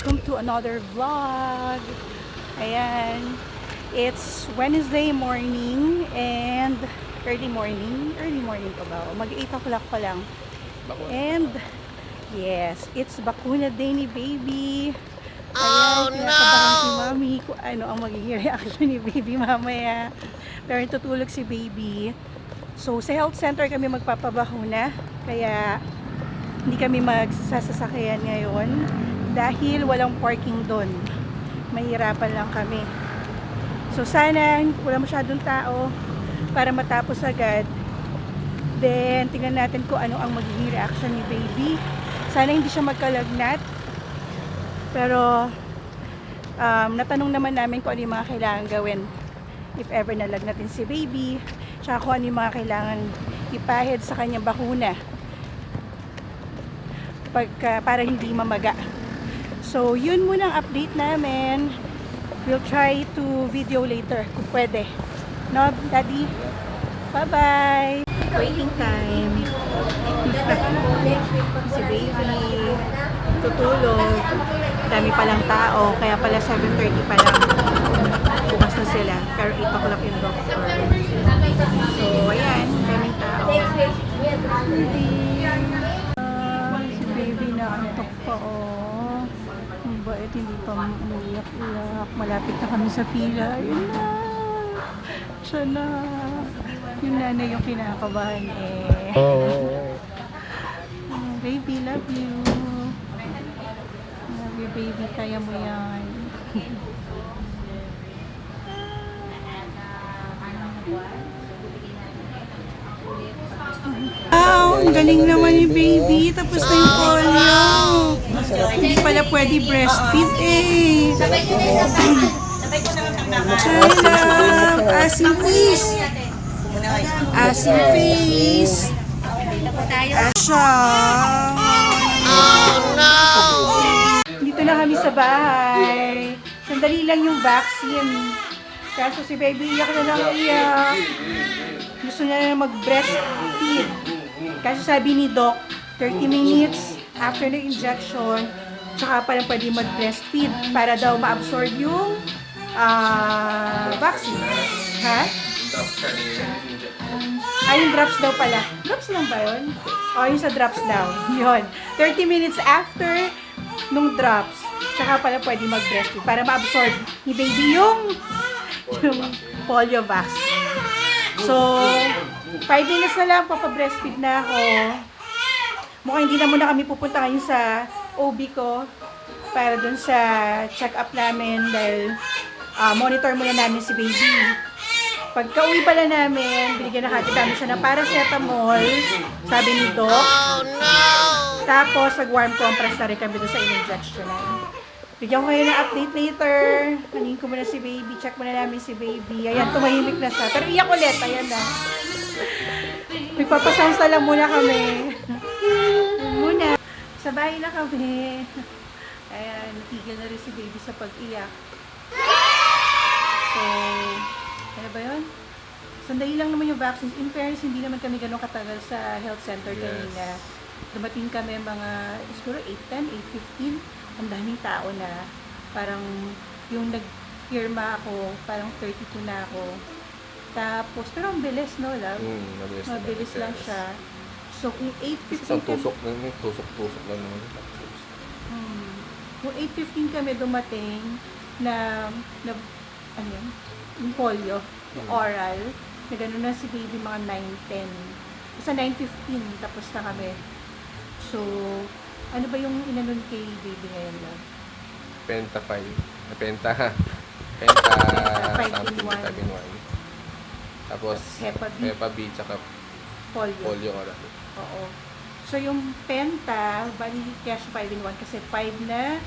welcome to another vlog. Ayan, it's Wednesday morning and early morning pa ba? Mag 8 o'clock pa lang. And yes, it's bakuna day ni baby. Ayan, kinakabahan si mami kung ano ang magiging reaction ni baby mamaya. Pero tutulog si baby. So sa health center kami magpapabakuna, kaya hindi kami magsasasakyan ngayon dahil walang parking doon. Mahirapan lang kami. So sana wala masyadong tao para matapos agad. Then tingnan natin kung ano ang magiging reaction ni baby. Sana hindi siya magkalagnat. Pero natanong naman namin kung ano yung mga kailangan gawin if ever nalagnatin si baby. Tsaka kung ano yung mga kailangan ipahid sa kanyang bakuna para hindi mamaga. So yun muna ang update namin. We'll try to video later kung pwede. No, Daddy? Bye-bye! Waiting time. Si baby tutulog. Dami palang tao, kaya pala 7:30 pa lang. Bukas na sila, pero 8 o'clock yung doctor. So, ayan, daming tao. Si baby na antok pa, oh. Ang bait, hindi pa umiyak-iyak. Malapit na kami sa pila. Ayun na. Siya na. Yung nanay yung kinakabahan eh. Baby, love you. Love you, baby. Kaya mo yan. Wow, ang galing naman ni baby. Tapos na yung polio. Hindi pala pwede breastfeed eh. I love asin face. Asin face. Asha. Oh no! Dito na kami sa bahay. Sandali lang yung vaccine. Kaso si baby iyak na lang iyak. Gusto niya na mag-breastfeed. Kasi sabi ni Doc, 30 minutes after the injection, tsaka pa lang pwede mag-breastfeed para daw ma-absorb yung vaccine. Ha? Yung drops daw pala. Drops lang ba yun? O, yung sa drops daw. Yun. 30 minutes after nung drops, tsaka pala pwede mag-breastfeed para ma-absorb ni baby yung polio vaccine. So, 5 minutes na lang, papabreastfeed na ako. Mukhang hindi na muna kami pupunta ngayon sa OB ko para dun sa check-up namin dahil monitor muna namin si baby. Pagka-uwi pala namin, binigyan na kati namin siya ng paracetamol, sabi ni Doc. Oh, no! Tapos, nag-warm compress na rin kami dun sa in-injection namin. Bigyan ko kayo ng update later. Nangin ko muna si baby. Check muna namin si baby. Ayan, tumahimik na siya. Pero iyak ulit. Ayan na. Magpapasounds na lang muna kami. Muna. Sa bahay na kami. Ayan, natigil na rin si baby sa pag-iyak. So, ano ba yun? Sandali lang naman yung vaccines. In fairness, hindi naman kami ganun katagal sa health center kanina. Dumating kami mga, siguro 8:10, 8:15. Ang daming tao na parang yung nag-firma ako, parang 32 na ako. Tapos, pero ang bilis, no, love? Mabilis lang siya. So, kung 8:15 isang tusok lang, tusok-tusok lang naman. Kung 8:15 kami dumating na ano yun? Yung polio, yung oral, na gano'n na si baby mga 9:10. Sa 9:15, tapos na kami. So, ano ba yung inanon kay baby ngayon lang? Penta 5. Penta 5 in 1. Tapos, Hepa B, tsaka polio oral. Oo. So, yung Penta, bali cash 5 in 1 kasi 5 na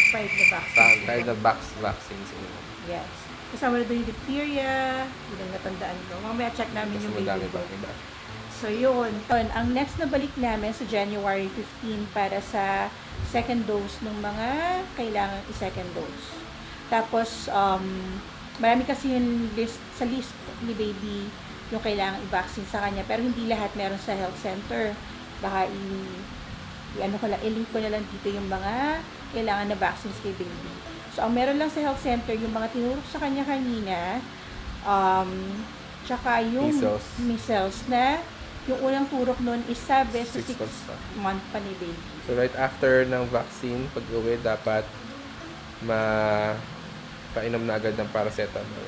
vaccines. Tayo na vaccines. Yes. Kasama na doon yung diphtheria, yun ang natandaan ko. Mamaya check namin yung baby ko. So, yun. Ang next na balik namin sa January 15 para sa second dose ng mga kailangan i-second dose. Tapos, marami kasi yung sa list ni baby yung kailangan i-vaccine sa kanya. Pero hindi lahat meron sa health center. Baka i-ano ko lang, i-link ko na lang dito yung mga kailangan na vaccines kay baby. So, ang meron lang sa health center, yung mga tinurok sa kanya kanina, tsaka yung measles na yung unang turok nun is sabi sa 6 month pa ni baby. So, right after ng vaccine, pag-uwi, dapat painom na agad ng paracetamol.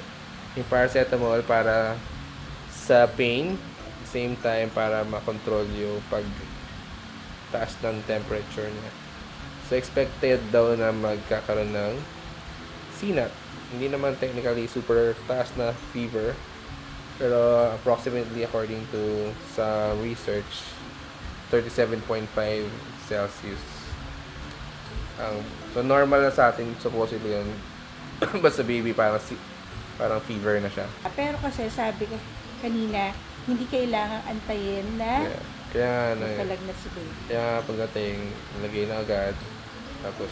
Yung paracetamol para sa pain, same time para makontrol yung pagtaas ng temperature niya. So, expected daw na magkakaroon ng sinat. Hindi naman technically super taas na fever, pero approximately according to sa research, 37.5 Celsius. So, normal na sa atin, supposedly yun. Basta baby, parang fever na siya. Pero kasi sabi ko kanina, hindi kailangan antayin na Kaya magkalagnat si baby. Kaya pagdating, lagay na agad. Tapos,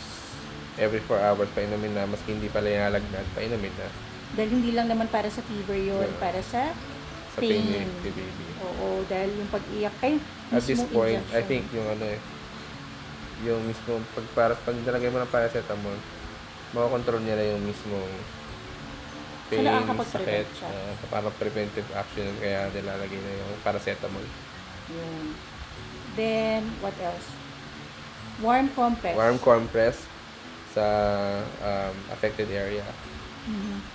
every 4 hours, painumin na. Maski hindi pala nalagnat, painumin na. Dahil hindi lang naman para sa fever yun, para sa pain. Ni baby. Oo, dahil yung pag-iyak kayo, At this point, I think yung yung mismo, pag nilagay mo ng paracetamol, makakontrol niya na yung mismong pain, sakit, parang preventive action, kaya nilalagay na yung paracetamol. Yun. Then, what else? Warm compress. Warm compress sa affected area.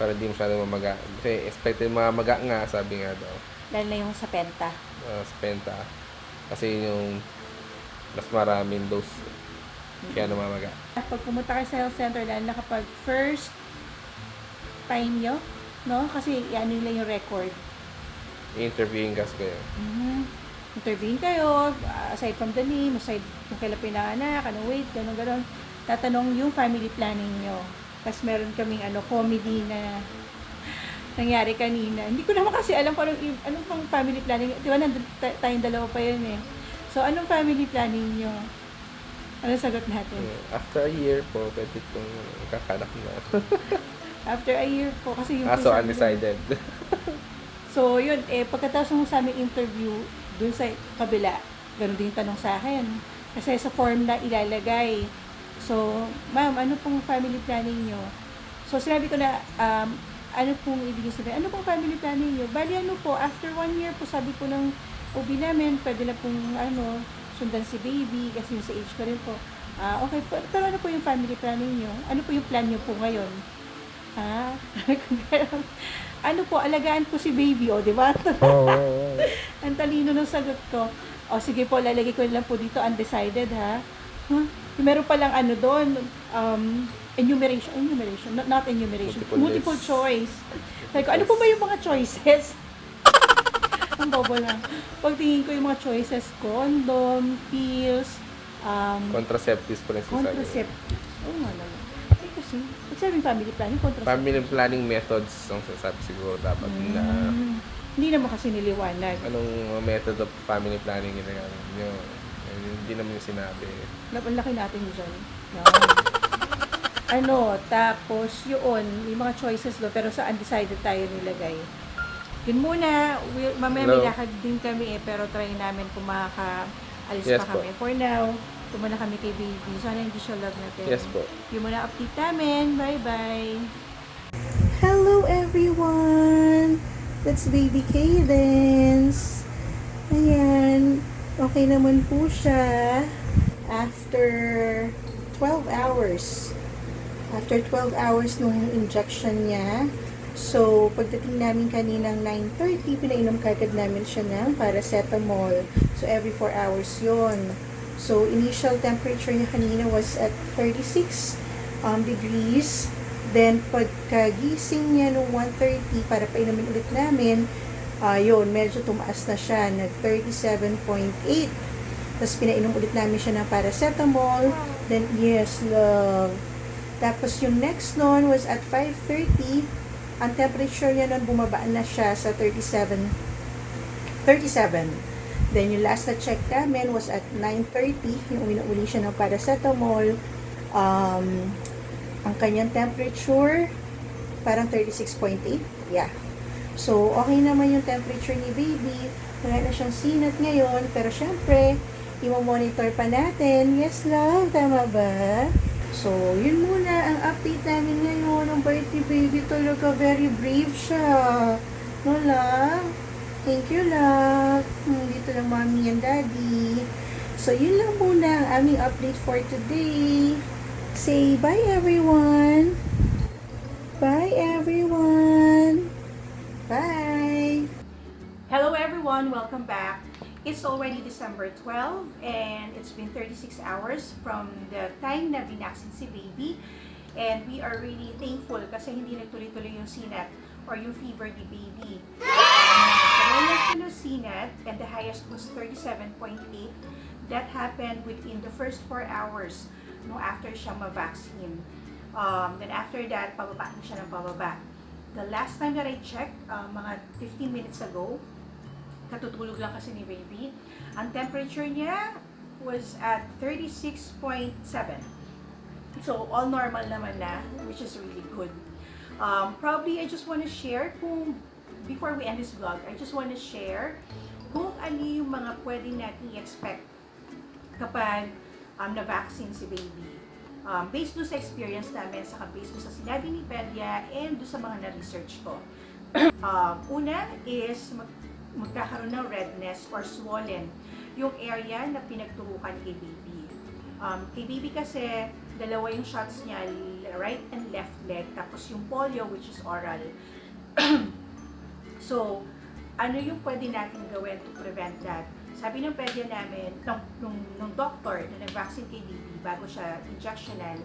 Para di masyadong mamaga. Kasi expected mamaga nga, sabi nga daw. Lalo na yung sa penta. Sa penta. Kasi yung mas maraming dose. Kaya namamaga. Pag pumunta kayo sa health center, lalo na kapag first time nyo, no? Kasi ano nila yung record. I-interviewing kasi kayo. Interviewin kayo, aside from the name, aside kung kailan pinanganak, anong weight, gano'n. Tatanong yung family planning nyo. Kasi meron kaming comedy na nangyari kanina. Hindi ko naman kasi alam kung anong pang family planning. Di ba, tayong dalawa pa yun eh. So, anong family planning nyo? Ano sagot natin? After a year po, pwede itong kakanak na. After a year po, kasi yung... So, undecided. So, yun, pagkatapos ng sa aming interview, dun sa kabila, ganun din yung tanong sa akin. Kasi sa form na ilalagay. So, ma'am, ano pong family planning nyo? So, sinabi ko na, ano pong ibig sabihin? Ano pong family planning nyo? Bali, ano po, after 1 year po, sabi po ng OB namin, pwede na pong, sundan si baby, kasi yung sa age ko rin po. Okay, pero ano po yung family planning nyo? Ano po yung plan nyo po ngayon? Ano po, alagaan po si baby, di ba? Ang talino ng sagot ko. Sige po, lalagay ko lang po dito, undecided, ha? Meron palang doon, enumeration, not enumeration, multiple choice. Sabi ko, ano po ba yung mga choices? Ang bobo lang. Pagtingin ko yung mga choices, condom, pills, contraceptives po rin sa contraceptives. Oo nga naman. Kasi, pag sabing family planning, contraceptives. Family planning methods ang sasabi siguro dapat na... Hindi naman kasi niliwanag. Anong method of family planning ginagamit nyo? Hindi naman yung sinabi. Ang laki natin dyan. Tapos yun, may mga choices do, pero sa undecided tayo nilagay. Yun muna, mamaya may lakad din kami pero try namin kung makakaalis pa kami. For now, muna kami kay baby. Sana hindi siya love natin. Yes po. Yun muna update namin. Bye-bye! Hello everyone! That's baby Cadence. Ayan. Okay naman po siya after 12 hours. After 12 hours nung injection niya. So, pagdating namin kaninang 9:30, pinainom kagad namin siya ng paracetamol. So, every 4 hours yon. So, initial temperature niya kanina was at 36 degrees. Then, pagkagising niya nung 1:30, para painumin ulit namin, yun, medyo tumaas na siya, nag 37.8. Tapos, pinainom ulit namin siya ng paracetamol. Then, yes, love. Tapos, yung next nun was at 5:30. Ang temperature niya nun, bumaba na siya sa 37. Then, yung last na check namin was at 9:30. Yung uminom siya ng paracetamol. Ang kanyang temperature, parang 36.8. Yeah. So, okay naman yung temperature ni baby. Wala na siyang sinat ngayon. Pero, syempre, i-monitor pa natin. Yes, love. Tama ba? So, yun muna ang update namin ngayon. Ang birthday baby talaga, very brave siya. No, love? Thank you, love. Dito lang mommy and daddy. So, yun lang muna ang aming update for today. Say bye, everyone. Bye, everyone. Bye. Hello, everyone. Welcome back. It's already December 12 and it's been 36 hours from the time na binaksin si baby. And we are really thankful kasi hindi nagtuloy-tuloy yung sinat or yung fever ni baby. Nagkaroon siya ng sinat and the highest was 37.8. That happened within the first 4 hours no after siya ma-vaccine. Then after that, pababa na siya ng pababa. The last time that I checked, mga 15 minutes ago, katutulog lang kasi ni baby, ang temperature niya was at 36.7. So, all normal naman na, which is really good. Probably, I just want to share before we end this vlog, I just want to share kung ano yung mga pwede natin i-expect kapag na-vaccine si baby. Based doon sa experience namin, saka based doon sa sinabi ni Pedia, and doon sa mga na-research ko. Una is magkakaroon ng redness or swollen yung area na pinagturukan kay baby. Kay baby kasi, dalawa yung shots niya, right and left leg, tapos yung polio, which is oral. So, ano yung pwede natin gawin to prevent that? Sabi ng pedya namin, nung doctor na nag-vaccine kay baby bago siya injectionan,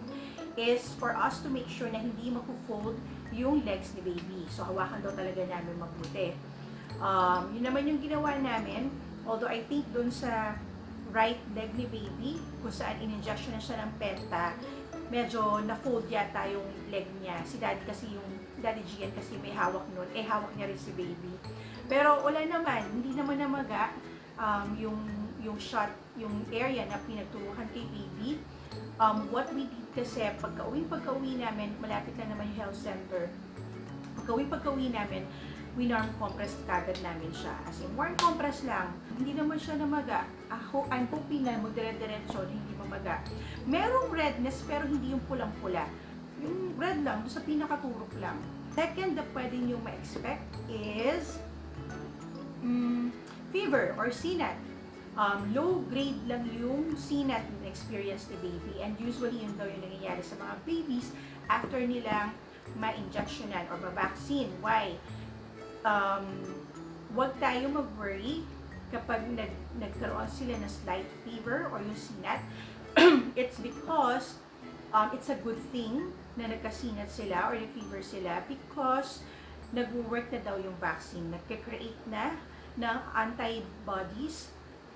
is for us to make sure na hindi maku-fold yung legs ni baby. So, hawakan daw talaga namin mabuti. Yun naman yung ginawa namin, although I think dun sa right leg ni baby, kung saan in-injection na siya ng penta, medyo na-fold yata yung leg niya. Si daddy Gian kasi may hawak nun, hawak niya rin si baby. Pero wala naman, hindi naman namaga yung shot, yung area na pinagturukan kay baby. What we did kasi, pagka-uwi namin, malapit lang naman yung health center. Pagka-uwi namin, winarm compress kagad namin siya. As in, warm compress lang. Hindi naman siya namaga. I'm hoping na magdire-diretso, hindi mamaga. Merong redness, pero hindi yung pulang-pula. Yung red lang, doon sa pinakaturok lang. Second na pwede nyo ma-expect is fever or sinat. Low grade lang yung sinat na experience ni baby. And usually, yun daw yung nangyayari sa mga babies after nilang ma-injectionan or ma-vaccine. Why? Huwag tayo mag-worry kapag nagkaroon sila ng slight fever or yung sinat. It's because it's a good thing na nagkasinat sila or nag-fever sila because nag-work na daw yung vaccine. Nagka-create na ng antibodies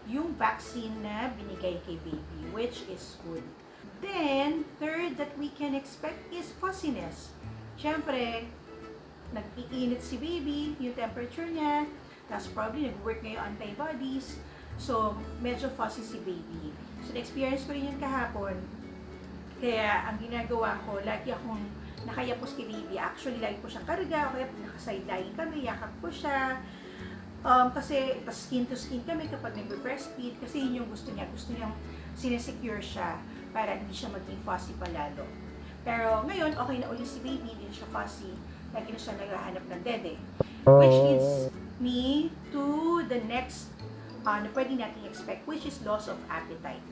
yung vaccine na binigay kay baby, which is good. Then, third that we can expect is fussiness. Siyempre, nag-iinit si baby, yung temperature niya, tapos probably nag-work na yung antibodies, so medyo fussy si baby. So, na-experience ko rin yung kahapon, kaya ang ginagawa ko, lagi akong nakayapos kay baby. Actually, lagi ko siyang karga, kaya nakaside-lying kami, yakap ko siya. Kasi skin to skin kami kapag nag-breastfeed, kasi yun yung gusto niya sinesecure siya para hindi siya maging fussy palalo. Pero ngayon, okay na ulit si baby, hindi siya fussy. Lagi na siya naghahanap ng dede. Which leads me to the next na pwede natin expect, which is loss of appetite.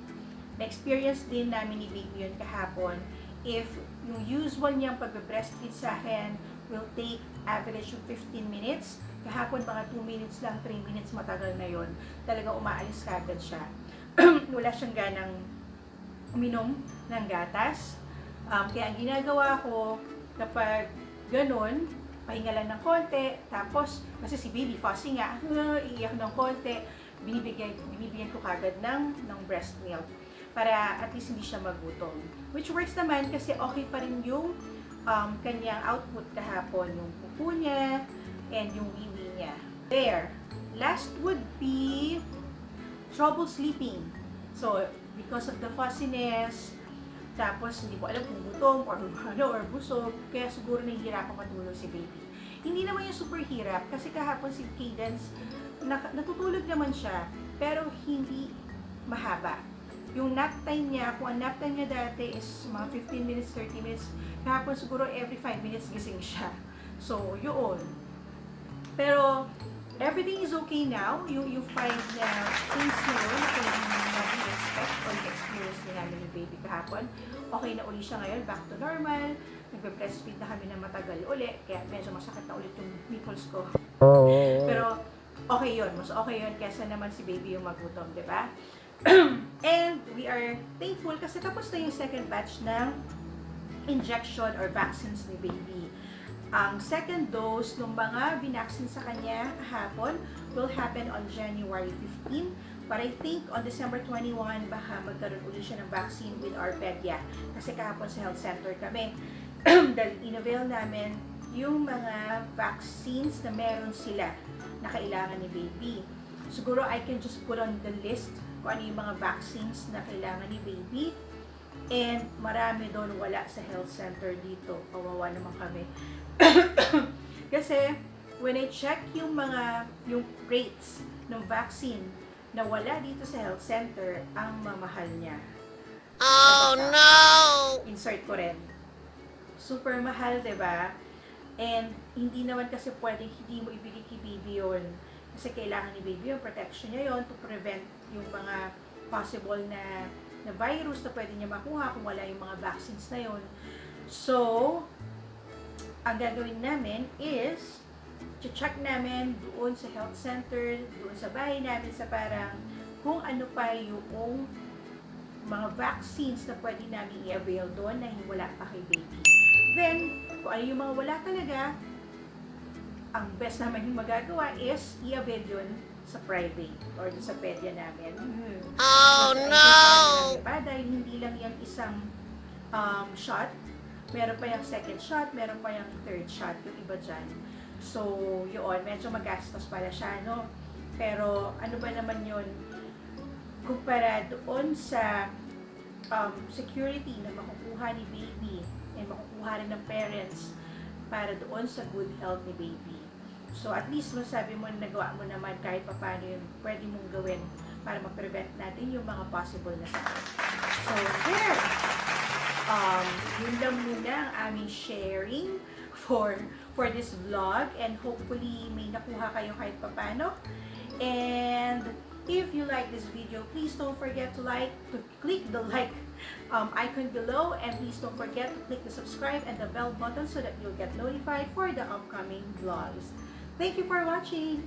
Na-experience din namin ni baby yun kahapon. If yung usual niyang pag-breastfeed sa akin will take average of 15 minutes, kahapon mga 2 minutes lang, 3 minutes, matagal na yon. Talaga umaalis kagad siya. Wala siyang ganang uminom ng gatas. Kaya ang ginagawa ko, kapag ganun, pahinga lang ng konti, tapos, kasi si baby fussy nga, iiyak ng konti, binibigyan ko kagad ng breast milk para at least hindi siya magutom. Which works naman kasi okay pa rin yung kanyang output kahapon, yung pupo niya and yung wiwi niya. There. Last would be trouble sleeping. So, because of the fussiness, tapos hindi ko alam kung gutom or busog, kaya siguro nahihirapan matulog si baby. Hindi naman yung super hirap kasi kahapon si Cadence natutulog naman siya, pero hindi mahaba. Yung nap time niya, kung ang nap time niya dati is mga 15 minutes, 30 minutes, kahapon siguro every 5 minutes gising siya. So, yun. Pero, everything is okay now. Yung 5 na things na yun, kung natin expect or experience din namin yung baby kahapon, okay na uli siya ngayon, back to normal. Nagbe-breastfeed na kami ng matagal uli, kaya medyo masakit na ulit yung nipples ko. Pero, okay yun. Mas okay yun kesa naman si baby yung magutom, di ba? And we are thankful kasi tapos na yung second batch ng injection or vaccines ni baby. Ang second dose ng mga binaksin sa kanya kahapon will happen on January 15. But I think on December 21, baka magkaroon ulit siya ng vaccine with our pedia. Kasi kahapon sa health center kami. Dahil in-avail namin yung mga vaccines na meron sila na kailangan ni baby. Siguro I can just put on the list kung ano yung mga vaccines na kailangan ni baby. And marami doon wala sa health center dito. Kawawa naman kami. Kasi when I check yung rates ng vaccine na wala dito sa health center, ang mamahal niya. Oh no! Insert ko rin. Super mahal, 'di ba? And hindi naman kasi pwedeng hindi mo ibigay kay baby yun. Kasi kailangan ni baby yung protection niya yon to prevent yung mga possible na virus na pwede niya makuha kung wala yung mga vaccines na yon. So, ang gagawin namin is check namin doon sa health center, doon sa bahay namin sa parang kung ano pa yung mga vaccines na pwede namin i-avail doon na wala pa kay baby. Then, kung ano yung mga wala talaga, ang best naman yung magagawa is i-avail yun sa private or sa pedia namin. Oh no! Dahil hindi lang yung isang shot, meron pa yung second shot, meron pa yung third shot, yung iba dyan. So, yun, medyo magastos pala siya, no? Pero, ano ba naman yun? Kumpara doon sa security na makukuha ni baby and makukuha rin ng parents para doon sa good health ni baby. So, at least, sabi mo, nagawa mo naman kahit pa paano yun, pwede mong gawin para ma-prevent natin yung mga possible na sakit. So, there! Yun lang muna ang aming sharing for this vlog, and hopefully may nakuha kayo kahit pa paano. And if you like this video, please don't forget to click the like icon below, and please don't forget to click the subscribe and the bell button so that you'll get notified for the upcoming vlogs. Thank you for watching!